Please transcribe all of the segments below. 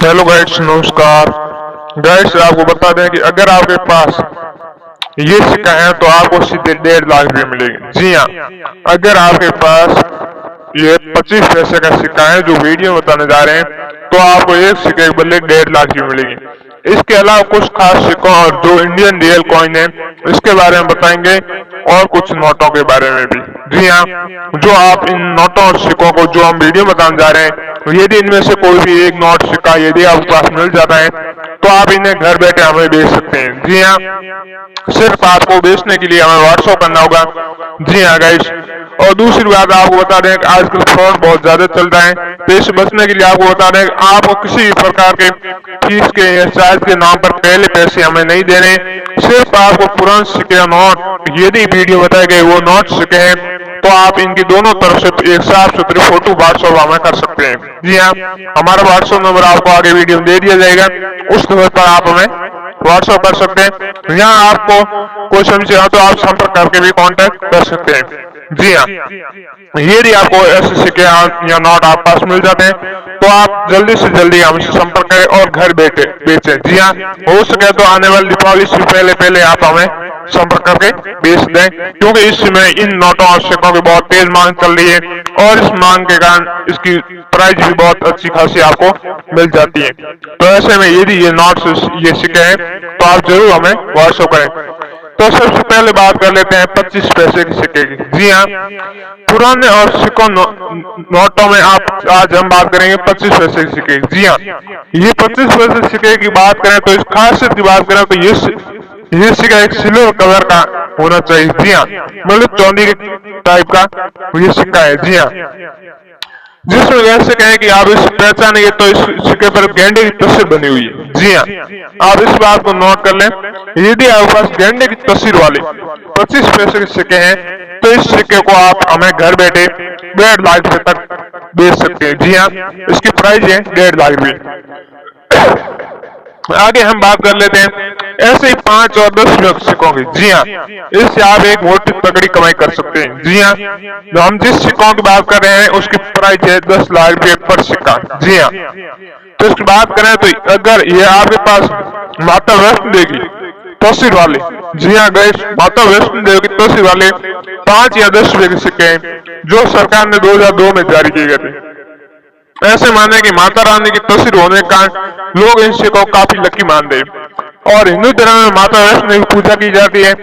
Hello guides, नमस्कार guides. आपको बता दें कि अगर आपके पास ये सिक्का है तो आपको सीधे 1.5 लाख रुपये मिलेगी। जी हाँ, अगर आपके पास ये 25 पैसे का सिक्का है जो वीडियो बताने जा रहे हैं तो आपको एक सिक्के के बदले 1.5 लाख की मिलेगी। इसके अलावा कुछ खास सिक्कों और जो इंडियन रियल कॉइन है इसके बारे में बताएंगे और कुछ नोटों के बारे में भी। जी हाँ, जो आप इन नोटों और सिक्कों को जो हम वीडियो बताने जा रहे हैं, यदि इनमें से कोई भी एक नोट सिक्का यदि आपके पास मिल जाता है तो आप इन्हें घर बैठे हमें बेच सकते हैं। जी हाँ, सिर्फ आपको बेचने के लिए हमें व्हाट्सएप करना होगा। जी हाँ गाइस, और दूसरी बात आपको बता दें कि आजकल फ्रॉड बहुत ज्यादा चल रहा है, तो इससे बचने के लिए आपको बता दें कि आपको किसी भी प्रकार के फीस के या चार्ज के नाम पर पहले पैसे हमें नहीं देने। सिर्फ आपको पुराने सिक्के या नोट यदि वीडियो बताए गए वो नोट सिक्के हैं तो आप इनकी दोनों तरफ से एक साफ सुथरी फोटो व्हाट्सएप हमें कर सकते हैं। जी हाँ, हमारा व्हाट्सएप नंबर आपको आगे वीडियो में दे दिया जाएगा, उस नंबर पर आप हमें व्हाट्सएप कर सकते हैं। यहाँ आपको कोई समस्या हो तो आप संपर्क करके भी कांटेक्ट कर सकते हैं। जी हाँ, यदि आपको ऐसे सिक्के या नोट आप पास मिल जाते हैं तो आप जल्दी से जल्दी हमसे संपर्क करें और घर बैठे बेचें। जी हाँ, हो सके तो आने वाली दीपावली से पहले आप हमें संपर्क करके बेच दें, क्योंकि इस समय इन नोटों और सिक्कों की बहुत तेज मांग चल रही है और इस मांग के कारण इसकी प्राइस भी बहुत अच्छी खासी आपको मिल जाती है। तो ऐसे में यदि ये नोट्स ये सिक्के हैं तो आप जरूर हमें व्हाट्सएप करें। तो सबसे पहले बात कर लेते हैं 25 पैसे के सिक्के की। जी हाँ, पुराने और सिक्कों नोटों में आज हम बात करेंगे 25 पैसे के सिक्के। जी हाँ, ये 25 पैसे सिक्के की बात करें तो इस खासियत की बात करें तो ये सिक्का एक सिल्वर कलर का होना चाहिए। जी हाँ, मतलब चांदी के टाइप का ये सिक्का है। जी हाँ, जिसमें वैसे कहें कि आप इस पहचानेंगे तो इस सिक्के पर गेंडे की तस्वीर बनी हुई है। जी हाँ, आप इस बात को नोट कर लें, यदि आपके पास गेंडे की तस्वीर वाले 25 पैसे के सिक्के हैं तो इस सिक्के को आप हमें घर बैठे 1.5 लाख रुपए तक बेच सकते हैं। जी हाँ, इसकी प्राइस है 1.5 लाख रुपए। आगे हम बात कर लेते हैं ऐसे ही 5 और 10 सिक्कों की। जी हाँ, इससे आप एक मोटी तगड़ी कमाई कर सकते हैं। जी हाँ, जो हम जिस सिक्कों की बात कर रहे हैं उसकी प्राइस है 10 लाख रुपए पर सिक्का। जी हाँ, तो इसकी बात करें तो अगर ये आपके पास माता वैष्णो देवी की तस्वीर वाले, जी हाँ गाइस, माता वैष्णो देवी की तस्वीर वाले 5 या 10 रुपए के सिक्के हैं जो सरकार ने 2002 में जारी किए गए थे। ऐसे माने कि माता रानी की तस्वीर होने का लोग इन सिक्कों को काफी लकी मानते हैं और हिंदू धर्म में माता वैष्णो की पूजा की जाती है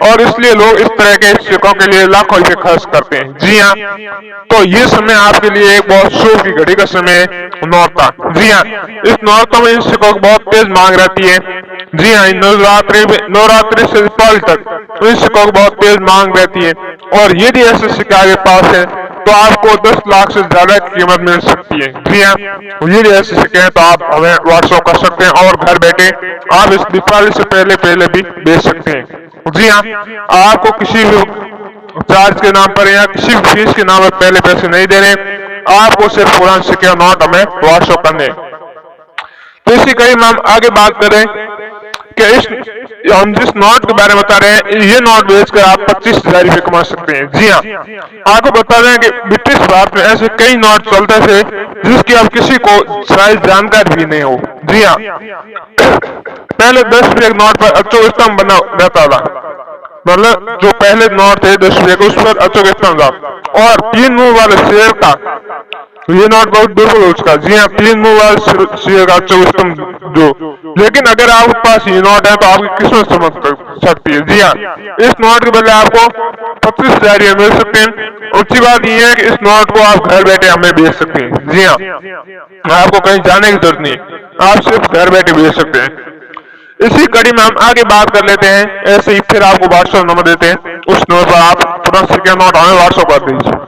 और इसलिए लोग इस तरह के सिक्कों के लिए लाखों रुपए खर्च करते हैं। जी हाँ, तो ये समय आपके लिए एक बहुत शुभ की घड़ी का समय है नौरता। जी हाँ, इस नौरतों में इन सिक्कों की बहुत तेज मांग रहती है। जी हाँ, नवरात्रि से दीपावली तक इन सिक्कों की बहुत तेज मांग रहती है और यदि ऐसे सिक्के आपके पास है तो आपको 10 लाख से ज्यादा की कीमत मिल सकती है। जी हाँ, यदि ऐसे सिक्के हैं तो आप हमें व्हाट्सएप कर सकते हैं और घर बैठे आप इस दीपावली से पहले भी बेच सकते हैं। जी हाँ, आपको किसी भी चार्ज के नाम पर या किसी भी फीस के नाम पर पहले पैसे नहीं देने, आपको सिर्फ पुराने सिक्के और नोट हमें व्हाट्सएप करने। तो इसी कड़ी में हम आगे बात करें कि हम जिस नोट के बारे में बता रहे हैं ये नोट बेचकर आप 25,000 रुपए कमा सकते हैं। जी हाँ, आपको बता दें कि ब्रिटिश भारत में ऐसे कई नोट चलते थे जिसकी अब किसी को शायद जानकारी भी नहीं हो। जी हाँ, पहले 10 रुपए के नोट पर अशोक स्तंभ बना रहता था, मतलब जो पहले नोट थे 10 रुपए के उस पर अशोक स्तंभ था और 3 मुंह वाले शेर का ये नोट बहुत दुर्बल है उसका। जी हाँ, 3 मुंह वाले शेर का अशोक स्तंभ जो, लेकिन अगर आपके पास ये नोट है तो आपकी किस्मत समझ सकती है। जी हाँ, इस नोट के बदले आपको 25,000 मिल सकते हैं। अच्छी बात यह है कि इस नोट को आप घर बैठे हमें बेच सकते हैं। जी हाँ, आपको कहीं जाने की जरूरत नहीं, आप सिर्फ घर बैठे बेच सकते हैं। इसी कड़ी में हम आगे बात कर लेते हैं, ऐसे ही फिर आपको व्हाट्सएप नंबर देते हैं, उस नंबर पर आप पुराना सिक्के नोट हमें व्हाट्सएप कर दीजिए।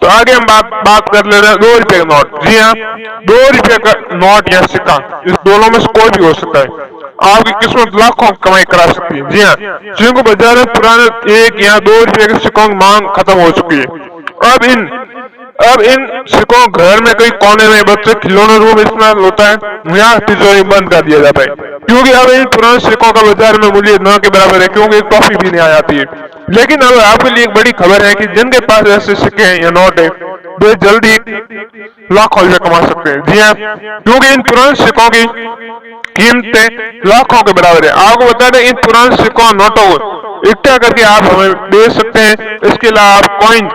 तो आगे हम बात कर ले रहे हैं 2 रुपए का नोट। जी हाँ, 2 रुपए का नोट या सिक्का, इस दोनों में से कोई भी हो सकता है, आपकी किस्मत लाखों कमाई करा सकती है। जी हाँ, जिनको बाजार में पुराने 1 या 2 रुपए के सिक्कों की मांग खत्म हो चुकी है। अब इन सिक्कों घर में कई कोने में बच्चे खिलौने रूम इस्तेमाल होता है, यहाँ तिजोरी बंद कर दिया जाता है क्योंकि अब इन पुराने सिक्कों का बाजार में मूल्य न के बराबर है, क्योंकि एक टॉफी भी नहीं आ जाती है। लेकिन अब आपके लिए एक बड़ी खबर है कि जिनके पास ऐसे सिक्के हैं या नोट है वे जल्दी लाखों रुपए कमा सकते हैं। जी हाँ, क्योंकि इन पुराने सिक्कों की कीमतें लाखों के बराबर है। आपको बता दें, इन पुराने सिक्कों नोटों को इकट्ठा करके आप हमें बेच सकते हैं। इसके अलावा आप कॉइन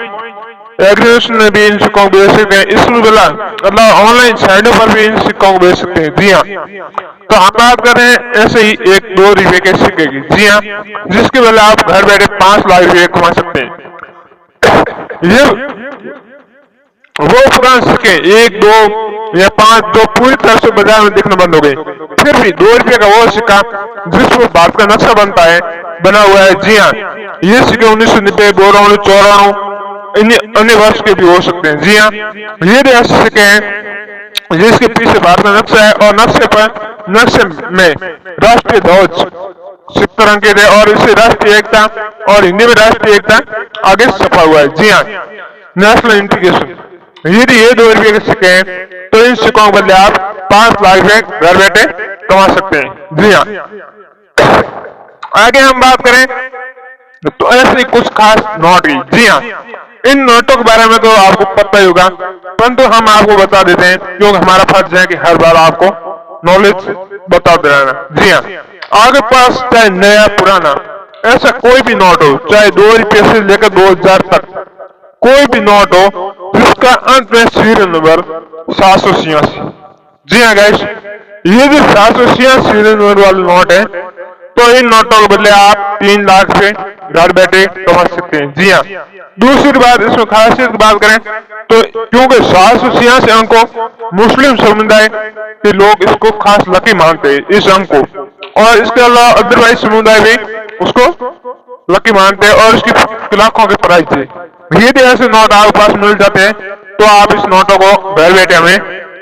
एग्रीगेशन में भी इन सिक्कों को बेच सकते हैं। इसमें मतलब ऑनलाइन साइटों पर भी इन सिक्कों को बेच सकते हैं। जी हाँ, तो हम बात कर रहे हैं ऐसे ही एक 2 रुपए के सिक्के की। जी हाँ, जिसके बदले आप घर बैठे 5 लाख रुपए कमा सकते हैं। ये वो पुराने सिक्के 1, 2 या 5 जो पूरी तरह से बाजार में दिखना बंद हो गए, फिर भी 2 रुपए का वो सिक्का जिसमें भारत का नक्शा बनता है बना हुआ है। जी हाँ, ये सिक्के 1990, 92, 94 अन्य वर्ष के भी हो सकते हैं। जी हाँ, ये भी ऐसे सिक्के हैं जिसके पीछे भारत का नक्शा है और नक्शे में राष्ट्रीय ध्वज चित्रांकित है और इसे राष्ट्रीय एकता और हिंदी में राष्ट्रीय एकता आगे छपा हुआ है। जी हाँ, नेशनल इंटीग्रेशन। यदि ये 2 रुपए के सिक्के हैं तो इन सिक्कों के बदले आप 5 लाख रुपए घर बैठे कमा सकते हैं। जी हाँ, आगे हम बात करें तो ऐसे कुछ खास नोट की। जी हाँ, इन नोटों के बारे में तो आपको पता ही होगा, परंतु हम आपको बता देते हैं क्योंकि हमारा फर्ज है कि हर बार आपको नॉलेज बताते रहना। जी हाँ, आपके पास चाहे नया पुराना ऐसा कोई भी नोट हो, चाहे 2 रुपये से लेकर 2000 तक कोई भी नोट हो जिसका अंत में सीरियल नंबर 786। जी हाँ गाइस, ये जो 786 सीरियल नंबर वाले नोट है, तो इन नोटों के बदले आप 3 लाख से घर बैठे कमा सकते हैं। जी हाँ, दूसरी बात इसमें खासियत की बात करें तो क्योंकि 786 अंक को मुस्लिम समुदाय के लोग इसको खास लकी मानते हैं इस अंक को, और इसके अलावा अदरवाइज समुदाय भी उसको लकी मानते हैं और इसकी लाखों के प्राइस थे। यदि ऐसे नोट आपके पास मिल जाते हैं तो आप इस नोटों को घर बैठे हमें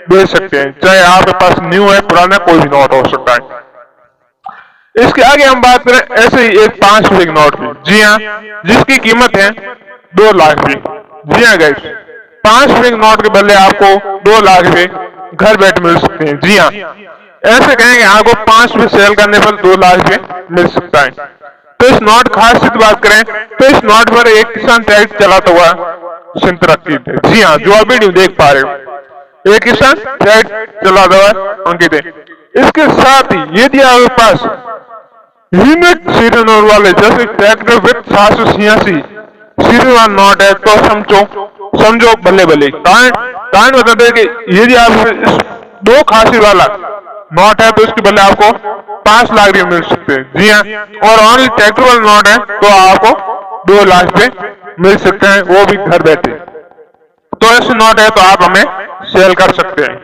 बेच सकते हैं, चाहे आपके पास न्यू है पुराना कोई भी नोट हो सकता है। इसके आगे हम बात करें ऐसे ही एक 5 रुपए के नोट की। जी हाँ, जिसकी कीमत है 2 लाख रुपए। जी हाँ गाइस, 5 रुपए के नोट के बदले आपको 2 लाख रुपए घर बैठे मिल सकते हैं। जी हाँ, ऐसे कहेंगे आपको 5 रुपए सेल करने पर 2 लाख रुपए मिल सकता है। तो इस नोट खास बात करें तो इस नोट पर एक किसान ट्रैक्टर चलाता हुआ संतरक्षित है। जी हाँ, जो आप वीडियो देख पा रहे हो, एक किसान ट्रैक्टर चलाता हुआ अंकित है। इसके साथ ही यदि आपके पास यूनिक सीरियल नंबर वाले जैसे ट्रैक्टर विद 786 सीरियल वाला नोट है तो समझो बल्ले बल्ले। कारण बताते हैं कि यदि आप इस 2 खासी वाला नोट है तो इसके बदले आपको 5 लाख रुपए मिल सकते हैं। जी हाँ, और ओनली ट्रैक्टर वाला नोट है तो आपको 2 लाख रुपए मिल सकते हैं, वो भी घर बैठे। तो ऐसे नोट है तो आप हमें सेल कर सकते हैं।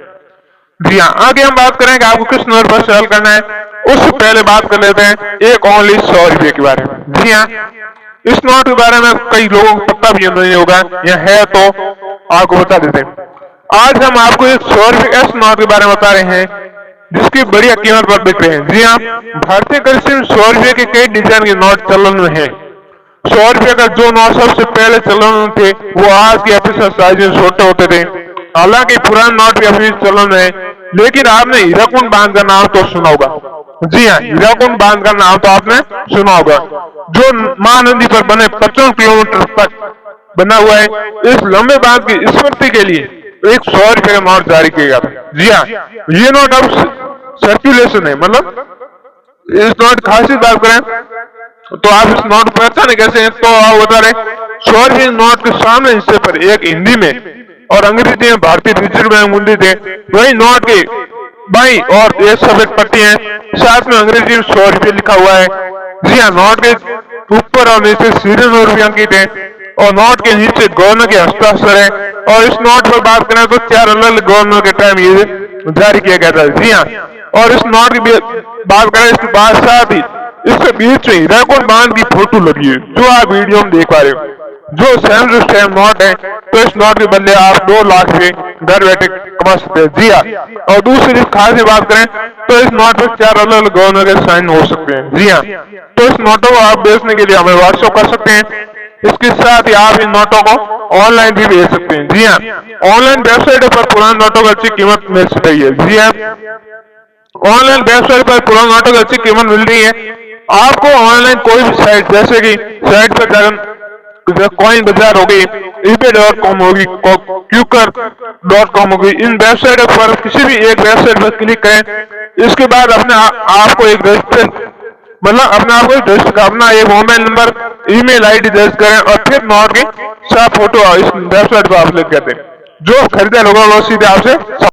जी हाँ, आगे हम बात करेंगे आपको किस नोट पर सेल करना है। उससे पहले बात कर लेते हैं एक ओनली 100 रुपए के बारे में। जी हाँ, इस नोट के बारे में कई लोगों को पता भी नहीं होगा, या है तो आपको बता देते हैं। आज हम आपको एक 100 रुपए ऐसे नोट के बारे में बता रहे हैं जिसकी बढ़िया कीमत पर बिक रहे हैं। जी हाँ, भारतीय करेंसी में 100 रुपए के कई डिजाइन के नोट चलन में है। 100 रुपए का जो नोट सबसे पहले चलन में थे वो आज के अपेक्षा साइज में छोटे होते थे। हालांकि पुराने नोट भी अभी चलन है, लेकिन आपने हीराकुंड बांध का नाम तो सुना होगा। जी हाँ, हीराकुंड बांध का नाम तो आपने सुना होगा, जो महानदी पर बने 55 किलोमीटर तक बना हुआ है। इस लंबे बांध की स्मृति के लिए एक 100 रुपए का नोट जारी किया गया था। जी हाँ, ये नोट अब सर्कुलेशन है, मतलब इस नोट खासी बात करें तो आप इस नोट पहचाने कैसे हैं, तो आप बता रहे 100 रुपए नोट के सामने हिस्से पर एक हिंदी में और अंग्रेजी में भारतीय रिजर्व बैंक मुद्रित है। वही नोट के बाई और एक सफेद पट्टी है, साथ में अंग्रेजी में 100 रुपए लिखा हुआ है। जी हाँ, नोट के ऊपर और नीचे सीरियल नंबर भी अंकित है और नोट के नीचे गवर्नर के हस्ताक्षर है। और इस नोट पर बात करें तो 4 अलग गवर्नर के टाइम ये जारी किया गया था। जी हाँ, और इस नोट की बात करें इसके बाद साथ ही इसके बीच में हीराकुंड बांध की फोटो लगी है, जो आप वीडियो में देख पा रहे हो, जो सेम नोट है। तो इस नोट के बदले आप 2 लाख रुपए घर बैठे कमा सकते हैं। जी हाँ, और दूसरी खास बात करें तो इस नोट पर 4 अलग अलग गवर्नर के साइन हो सकते हैं। जी हाँ, तो इस नोटों को आप बेचने के लिए हमें व्हाट्सएप कर सकते हैं। इसके साथ ही आप इन नोटों को ऑनलाइन भी बेच सकते हैं। जी हाँ, ऑनलाइन वेबसाइट पर पुराने नोटों की अच्छी कीमत मिल सकती है। जी हाँ, ऑनलाइन वेबसाइट पर पुराने नोटों की अच्छी कीमत मिल रही है। आपको ऑनलाइन कोई भी साइट जैसे कि साइट पर जाकर कॉइन बाजार हो गई, eBay.com होगी, Quora.com होगी। इन वेबसाइट पर किसी भी एक वेबसाइट पर क्लिक करें। इसके बाद अपने आपको एक रजिस्टर मतलब अपने आप को अपना एक मोबाइल नंबर, ईमेल आईडी दर्ज करें और फिर नॉट की साफ फोटो इस वेबसाइट पर आप लिख दें। जो खरीदार होगा वो सीधे आपसे